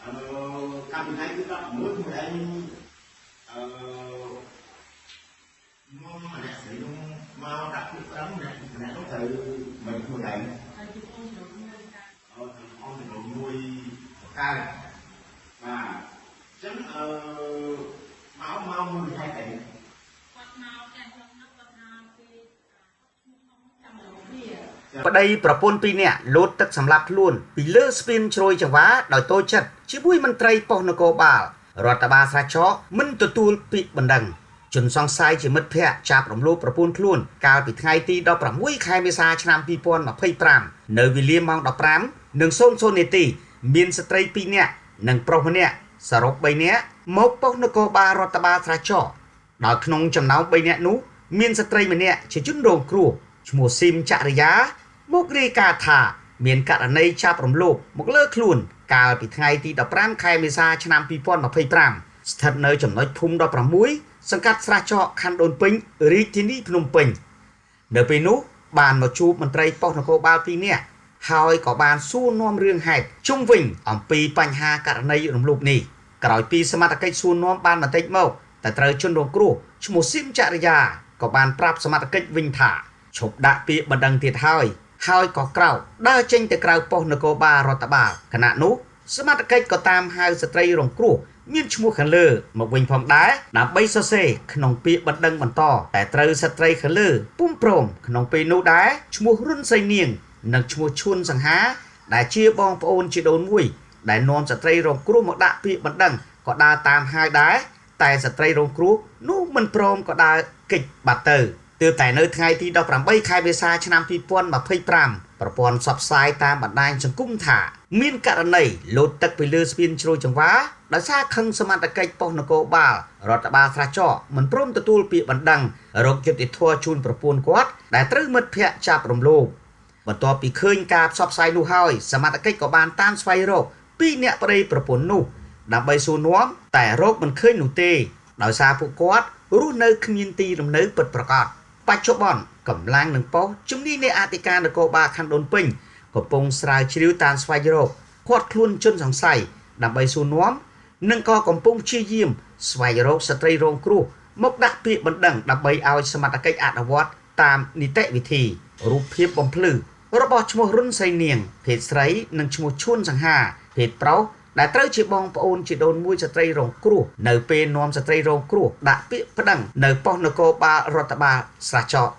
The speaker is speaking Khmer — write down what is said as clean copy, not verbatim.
Kami naik kita muốn anh mong mà đẹp thì mau đặt cái tấm này có thể mình mua này con thì nuôi cao và chấm máu nuôi 2 tỷ ប្តីប្រពន្ធពីរនាក់លោតទឹកសម្លាប់ខ្លួនពីលើស្ពានជ្រោយចង្វាដោយតូចចិត្តជាមួយមន្ត្រីប៉ុស្តិ៍នគរបាលរដ្ឋបាលស្រះចកមិនទទួលពាក្យបណ្ដឹងជនសង្ស័យជាមិត្តភ័ក្តិចាប់រំលោភប្រពន្ធខ្លួនកាលពីថ្ងៃទី16ខែមេសាឆ្នាំ2025នៅវេលាម៉ោង 15:00 នាទីមានស្ត្រី2នាក់និងប្រុសម្នាក់សរុប3នាក់មកប៉ុស្តិ៍នគរបាលរដ្ឋបាលស្រះចកដោយក្នុងចំណោម3នាក់នោះមានស្ត្រីម្នាក់ជាជនរងគ្រោះឈ្មោះស៊ីមចរិយាមករាយការណ៍ថាមានករណីចាប់រំលោភមកលើខ្លួនកាលពីថ្ងៃទី15ខែមេសាឆ្នាំ2025ស្ថិតនៅចំណុចភូមិ16សង្កាត់ស្រះចកខណ្ឌដូនពេញរាជធានីភ្នំពេញនៅពេលនោះបានមកជួបមន្ត្រីប៉ុស្តិ៍នគរបាល2នាក់ហើយក៏បានសួរនាំរឿងហេតុជុំវិញអំពីបញ្ហាករណីរំលោភនេះក្រោយពីសមត្ថកិច្ចសួរនាំបានបន្តិចមកតែត្រូវជនរងគ្រោះឈ្មោះស៊ីមចរិយាក៏បានប្រាប់សមត្ថកិច្ចវិញថាឈប់ដាក់ពាក្យបណ្ដឹងទៀតហើយក៏ក្រោកដើរចេញទៅក្រៅប៉ុស្តិ៍នគរបាលរដ្ឋបាលខណៈនោះសមត្ថកិច្ចក៏តាមហៅស្ត្រីរងគ្រោះមានឈ្មោះខាងលើមកវិញផងដែរដើម្បីសរសេរក្នុងពាក្យបណ្ដឹងបន្តតែត្រូវស្ត្រីខាងលើពុំព្រមក្នុងពេលនោះដែរឈ្មោះរុនសីនាងនិងឈ្មោះឈួនសង្ហាដែលជាបងប្អូនជីដូនមួយដែលនាំស្ត្រីរងគ្រោះមកដាក់ពាក្យបណ្ដឹងក៏ដើរតាមហៅដែរតែស្ត្រីរងគ្រោះនោះមិនព្រមក៏ដើរគេចបាត់ទៅទើបតែនៅថ្ងៃទី18ខែមេសាឆ្នាំ2025ប្រព័ន្ធផ្សព្វផ្សាយតាមបណ្ដាញសង្គមថាមានករណីលោតទឹកពីលើស្ពានជ្រោយចង្វាដោយសារខឹងសមត្ថកិច្ចប៉ុស្តិ៍នគរបាលរដ្ឋបាលស្រះចកមិនព្រមទទួលពាក្យបណ្ដឹងរកយុត្តិធម៌ជូនប្រពន្ធគាត់ដែលត្រូវមិត្តភ័ក្តិចាប់រំលោភបន្ទាប់ពីឃើញការផ្សព្វផ្សាយនោះហើយសមត្ថកិច្ចក៏បានតាមស្វែងរក2អ្នកប្តីប្រពន្ធនោះដើម្បីសួរនាំតែរកមិនឃើញនោះទេដោយសារពួកគាត់រស់នៅគ្មានទីលំនៅពិតប្រាកដបច្ចុប្បន្នកម្លាំងនឹងប៉ុស្តិ៍ជំនាញនៃអធិការនគរបាលខណ្ឌដូនពេញកំពុងស្រាវជ្រាវតាមស្វែងរកឃាត់ខ្លួនជនសង្ស័យដើម្បីសួរនាំនិងក៏កំពុងព្យាយាមស្វែងរកស្ត្រីរងគ្រោះមកដាក់ពាក្យបណ្ដឹងដើម្បីឲ្យសមត្ថកិច្ចអនុវត្តតាមនីតិវិធីរូបភាពបំភ្លឺរបស់ឈ្មោះរុនសីនាងភេទស្រីនិងឈ្មោះឈួនសង្ហាភេទប្រុសដែលត្រូវជាបងប្អូនជីដូនមួយស្ត្រីរងគ្រោះនៅពេលនាំស្ត្រីរងគ្រោះដាក់ពាក្យប្តឹងនៅប៉ុស្តិ៍នគរបាលរដ្ឋបាលស្រះចក